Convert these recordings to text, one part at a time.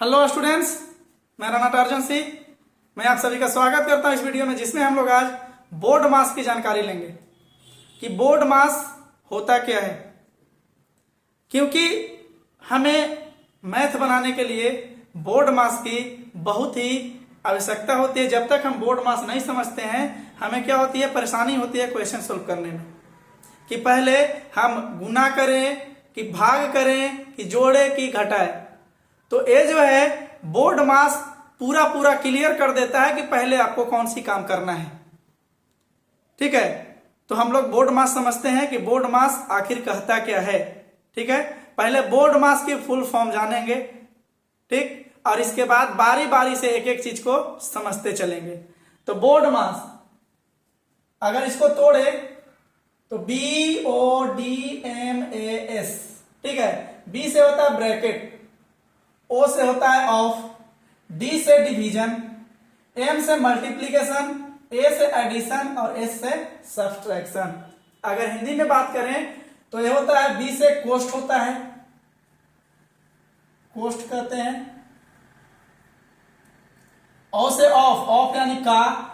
Hello students, मेरा नाम अर्जुन सिंह। मैं आप सभी का स्वागत करता हूं इस वीडियो में, जिसमें हम लोग आज बोर्ड मास की जानकारी लेंगे कि बोर्ड मास होता क्या है। क्योंकि हमें मैथ बनाने के लिए बोर्ड मास की बहुत ही आवश्यकता होती है। जब तक हम बोर्ड मास नहीं समझते हैं, हमें क्या होती है, परेशानी होती है क्वेश्चन सोल्व करने में, कि पहले हम गुना करें कि भाग करें कि जोड़े कि घटाए। तो ये जो है बोर्ड मास पूरा क्लियर कर देता है कि पहले आपको कौन सी काम करना है। ठीक है, तो हम लोग बोर्ड मास समझते हैं कि बोर्ड मास आखिर कहता क्या है। ठीक है, पहले बोर्ड मास की फुल फॉर्म जानेंगे, ठीक, और इसके बाद बारी बारी से एक एक चीज को समझते चलेंगे। तो बोर्ड मास अगर इसको तोड़े तो BODMAS, ठीक है, B से होता है ब्रैकेट, O से होता है ऑफ, D से डिवीजन, M से मल्टीप्लीकेशन, A से एडिशन और S से सब्सट्रैक्शन। अगर हिंदी में बात करें तो यह होता है B से कोष्ट होता है, कोष्ट कहते हैं। O से ऑफ, ऑफ यानी का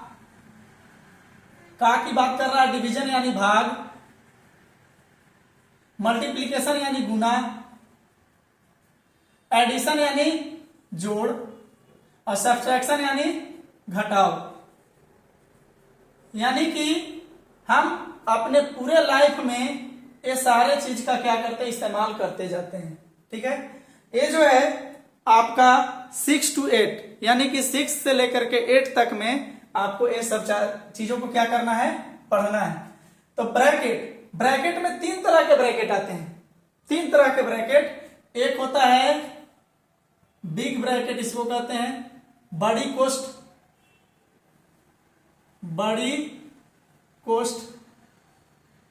की बात कर रहा है, डिवीजन यानी भाग, मल्टीप्लीकेशन यानी गुना, एडिशन यानी जोड़ और सब्ट्रैक्शन यानी घटाव। यानी कि हम अपने पूरे लाइफ में ये सारे चीज का क्या करते हैं, इस्तेमाल करते जाते हैं। ठीक है, ये जो है आपका 6 to 8 यानी कि 6 से लेकर के 8 तक में आपको ये सब चीजों को क्या करना है, पढ़ना है। तो ब्रैकेट में 3 तरह के ब्रैकेट आते हैं, 3 तरह के ब्रैकेट। एक होता है बिग ब्रैकेट, इसको कहते हैं बड़ी कोष्ट,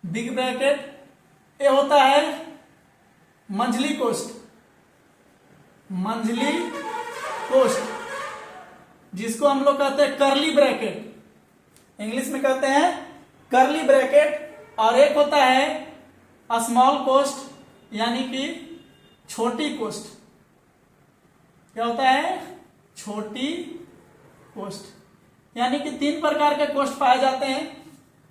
बिग ब्रैकेट। ये होता है मंझली कोष्ट, जिसको हम लोग कहते हैं करली ब्रैकेट, इंग्लिश में कहते हैं करली ब्रैकेट। और एक होता है स्मॉल कोष्ट यानी कि छोटी कोष्ट। क्या होता है, छोटी कोष्ट। यानी कि 3 प्रकार के कोष्ट पाए जाते हैं।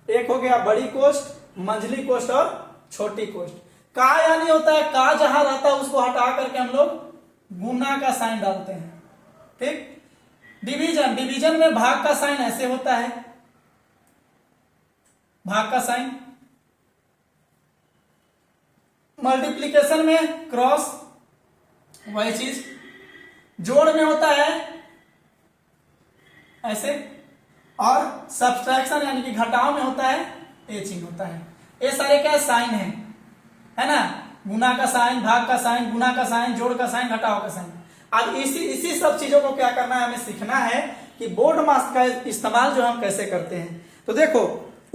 एक हो गया बड़ी कोष्ट, मंझली कोष्ट और छोटी कोष्ट। का यानी होता है, का जहां रहता है उसको हटा करके हम लोग गुना का साइन डालते हैं। ठीक, डिवीजन में भाग का साइन ऐसे होता है, भाग का साइन। मल्टीप्लीकेशन में क्रॉस, वही चीज। जोड़ में होता है ऐसे, और सब्सट्रैक्शन यानी कि घटाव में होता है ये चिन्ह होता है। ये सारे क्या साइन है ना, गुना का साइन, भाग का साइन, गुना का साइन, जोड़ का साइन, घटाव का साइन। अब इसी सब चीजों को क्या करना है, हमें सीखना है कि बोर्ड मास का इस्तेमाल जो हम कैसे करते हैं। तो देखो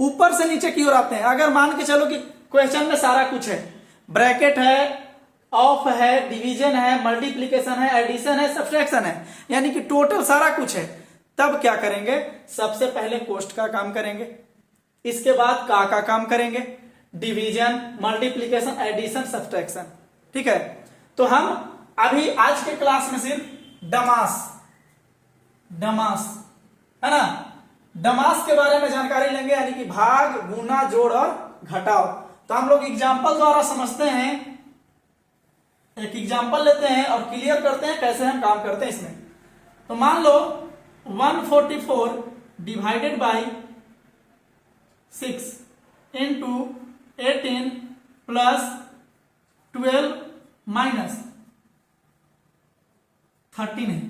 ऊपर से नीचे की ओर आते हैं। अगर मान के चलो कि क्वेश्चन में सारा कुछ है, ब्रैकेट है, ऑफ है, डिवीजन है, मल्टीप्लीकेशन है, एडिशन है, सब्ट्रैक्शन है, यानी कि टोटल सारा कुछ है, तब क्या करेंगे, सबसे पहले कोष्ट का काम करेंगे, इसके बाद का काम करेंगे, डिवीजन, मल्टीप्लीकेशन, एडिशन, सब्ट्रैक्शन। ठीक है, तो हम अभी आज के क्लास में सिर्फ डमास है ना, डमास के बारे में जानकारी लेंगे, यानी कि भाग, गुना, जोड़ और घटाव। तो हम लोग एग्जाम्पल द्वारा समझते हैं, एक एग्जाम्पल लेते हैं और क्लियर करते हैं कैसे हम काम करते हैं इसमें। तो मान लो 144 divided by 6 into 18 plus 12 minus 13 है।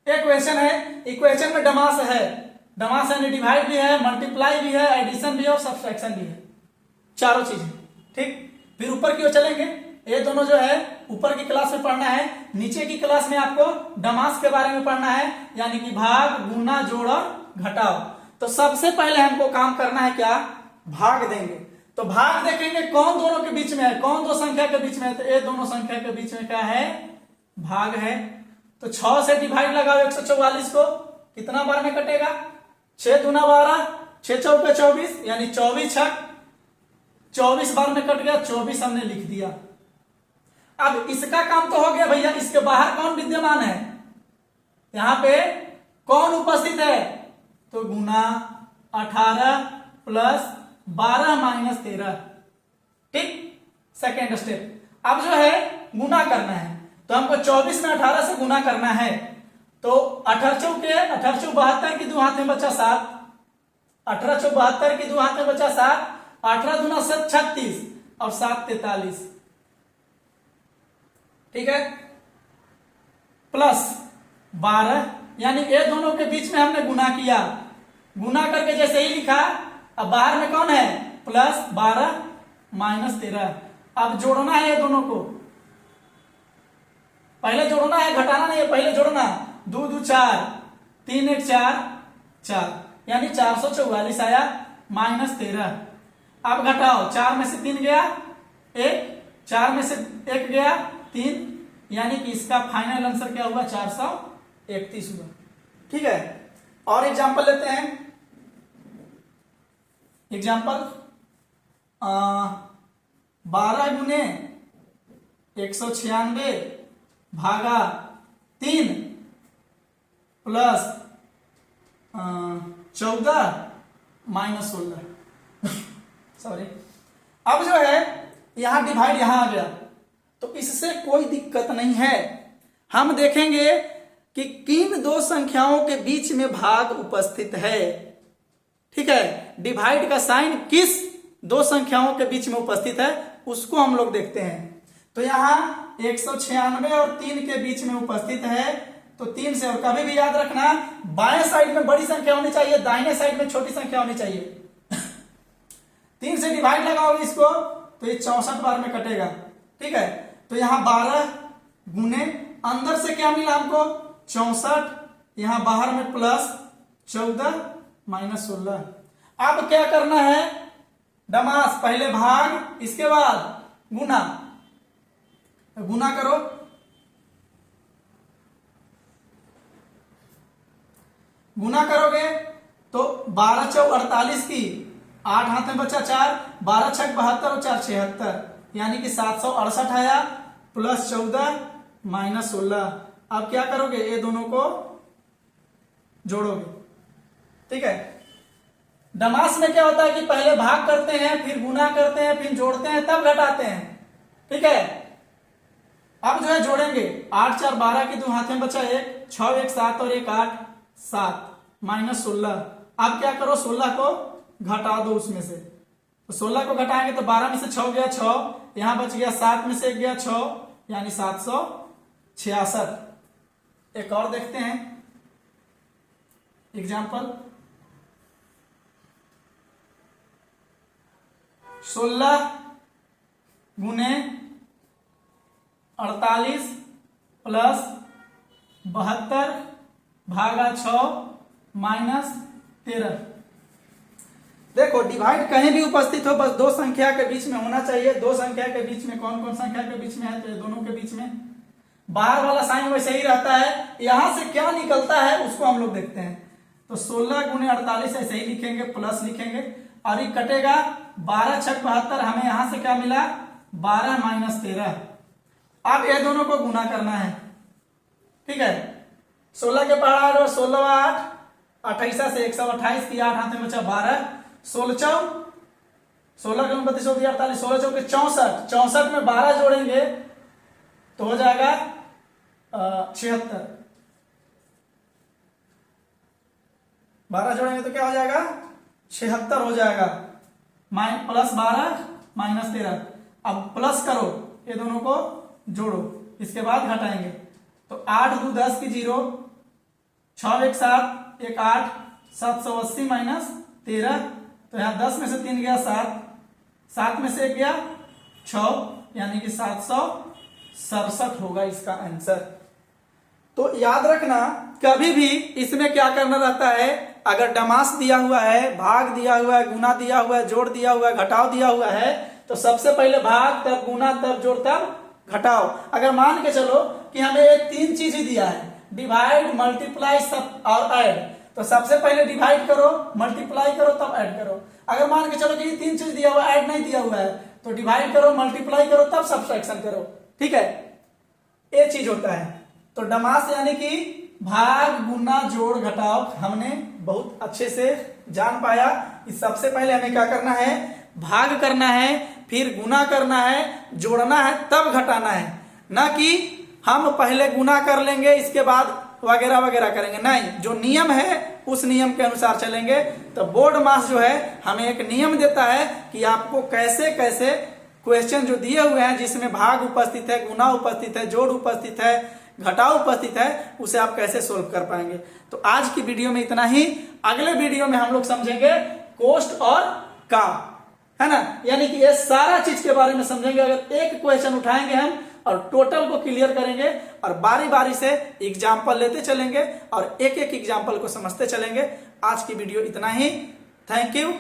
एक क्वेश्चन है, इक्वेशन में डमास है यानी डिवाइड भी है, मल्टीप्लाई भी है, एडिशन भी है और सब्ट्रैक्शन भी है, चारों चीजें। ठीक, फिर ऊपर की ओर चलेंगे। ये दोनों जो है ऊपर की क्लास में पढ़ना है, नीचे की क्लास में आपको डमास के बारे में पढ़ना है, यानी कि भाग, गुना, जोड़ और घटाव। तो सबसे पहले हमको काम करना है क्या, भाग देंगे। तो भाग देखेंगे कौन दोनों के बीच में है, कौन दो संख्या के बीच में है, तो ये दोनों संख्या के बीच में क्या है, भाग है। तो 6 से डिवाइड लगाओ 144 को, कितना बार में कटेगा, 6 दूना 12, 6 चौके 24, यानी 24 बार में कट गया, 24 हमने लिख दिया। अब इसका काम तो हो गया भैया, इसके बाहर कौन विद्यमान है, यहां पे कौन उपस्थित है, तो गुना 18 प्लस 12 माइनस 13। ठीक, सेकेंड स्टेप। अब जो है गुना करना है, तो हमको 24 में 18 से गुना करना है, तो 18 चौके 72 की 2 हाथ में बचा 7, 72 की 2 हाथ में बचा 7, 18 दूना 36 और 7 43। ठीक है, प्लस 12, यानी ये दोनों के बीच में हमने गुना किया, गुना करके जैसे ही लिखा, अब बाहर में कौन है, प्लस 12 माइनस 13। अब जोड़ना है ये दोनों को, पहले जोड़ना है, घटाना नहीं है, पहले जोड़ना। 2 2 4, 3 1 4 4, यानी 444 आया माइनस 13। अब घटाओ, 4 में से 3 गया 1, 4 में से 1 गया 3, यानी कि इसका फाइनल आंसर क्या हुआ, 431 हुआ। ठीक है, और एग्जांपल लेते हैं। एग्जांपल 12 गुने 196 भागा 3 प्लस 14 माइनस 16। सॉरी, अब जो है यहां डिवाइड यहां आ गया, तो इससे कोई दिक्कत नहीं है। हम देखेंगे कि किन दो संख्याओं के बीच में भाग उपस्थित है। ठीक है, डिवाइड का साइन किस दो संख्याओं के बीच में उपस्थित है उसको हम लोग देखते हैं। तो यहां 196 और 3 के बीच में उपस्थित है, तो 3 से, और कभी भी याद रखना बाएं साइड में बड़ी संख्या होनी चाहिए, दाहिने साइड में छोटी संख्या होनी चाहिए। 3 से डिवाइड लगाओगे इसको तो ये 64 बार में कटेगा। ठीक है, तो यहां 12 गुने, अंदर से क्या मिला हमको 64, यहां बाहर में प्लस 14 माइनस 16। अब क्या करना है, डमास, पहले भाग, इसके बाद गुना। गुना करो, गुना करोगे तो 12 चौ 48 की 8 हाथ में बचा 4, 12 छक 72 और 4 76, यानी कि 768 आया प्लस 14 माइनस 16। अब क्या करोगे, ये दोनों को जोड़ोगे। ठीक है, डमास में क्या होता है कि पहले भाग करते हैं, फिर गुना करते हैं, फिर जोड़ते हैं, तब घटाते हैं। ठीक है, अब जो है जोड़ेंगे, 8 4 12 की 2 हाथ में बचा 1, 6 1 7 और 1 8 7 माइनस 16। अब क्या करो, 16 को घटा दो उसमें से, तो 16 को घटाएंगे तो 12 में से 6 गया 6, यहां बच गया 7 में से 1 गया 6, यानी 766। एक और देखते हैं एग्जाम्पल। 16 गुने 48 प्लस 72 भागा 6 माइनस 13। देखो, डिवाइड कहीं भी उपस्थित हो, बस दो संख्या के बीच में होना चाहिए। दो संख्या के बीच में कौन कौन संख्या के बीच में है, तो ये दोनों के बीच में। बाहर वाला साइन वैसे ही रहता है, यहां से क्या निकलता है उसको हम लोग देखते हैं। तो 16 गुने 48 ऐसे ही लिखेंगे, प्लस लिखेंगे, और ये कटेगा 12 छक 72, हमें यहां से क्या मिला 12 माइनस 13। अब ये दोनों को गुना करना है। ठीक है, 16 के पहाड़ और 16 8 28 से 128 की 8 हाथ में बचा 12, 16 चौ 16 के 32 हो गया 48, 16 चौ के 64, 64 में 12 जोड़ेंगे तो हो जाएगा 76। 12 जोड़ेंगे तो क्या हो जाएगा 76 हो जाएगा, प्लस 12 माइनस 13। अब प्लस करो, ये दोनों को जोड़ो, इसके बाद घटाएंगे, तो 8 2 10 की 0, 6 1 7 1 8, 780 माइनस 13, तो यहां 10 में से 3 गया 7, 7 में से 1 गया 6, यानी कि 767 होगा इसका आंसर। तो याद रखना, कभी भी इसमें क्या करना रहता है, अगर डमास दिया हुआ है, भाग दिया हुआ है, गुना दिया हुआ है, जोड़ दिया हुआ है, घटाव दिया हुआ है, तो सबसे पहले भाग, तब गुना, तब जोड़, तब घटाओ। अगर मान के चलो कि हमें ये 3 चीज ही दिया है, डिवाइड, मल्टीप्लाई, सब और ऐड, तो सबसे पहले डिवाइड करो, मल्टीप्लाई करो, तब ऐड करो। अगर मान के चलो कि ये 3 चीज दिया हुआ है, ऐड नहीं दिया हुआ है, तो डिवाइड करो, मल्टीप्लाई करो, तब सब्सट्रैक्शन करो। ठीक है, ये चीज होता है। तो डमास यानी कि भाग गुना जोड़ घटाव हमने बहुत अच्छे से जान पाया। इस सबसे पहले हमें क्या करना है, भाग करना है, फिर गुना करना है, जोड़ना है, तब घटाना है। ना कि हम पहले गुना कर लेंगे इसके बाद वगैरह वगैरह करेंगे, नहीं, जो नियम है उस नियम के अनुसार चलेंगे। तो बोर्ड मास जो है हमें एक नियम देता है कि आपको कैसे कैसे क्वेश्चन जो दिए हुए हैं जिसमें भाग उपस्थित है, गुना उपस्थित है, जोड़ उपस्थित है, घटाव उपस्थित है, उसे आप कैसे सोल्व कर पाएंगे। तो आज की वीडियो में इतना ही। अगले वीडियो में हम लोग समझेंगे कोस्ट और काम, है ना, यानी कि ये सारा चीज के बारे में समझेंगे। अगर एक क्वेश्चन उठाएंगे हम और टोटल को क्लियर करेंगे और बारी बारी से एग्जाम्पल लेते चलेंगे और एक एक एग्जाम्पल को समझते चलेंगे। आज की वीडियो इतना ही। Thank you.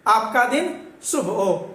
आपका दिन शुभ हो।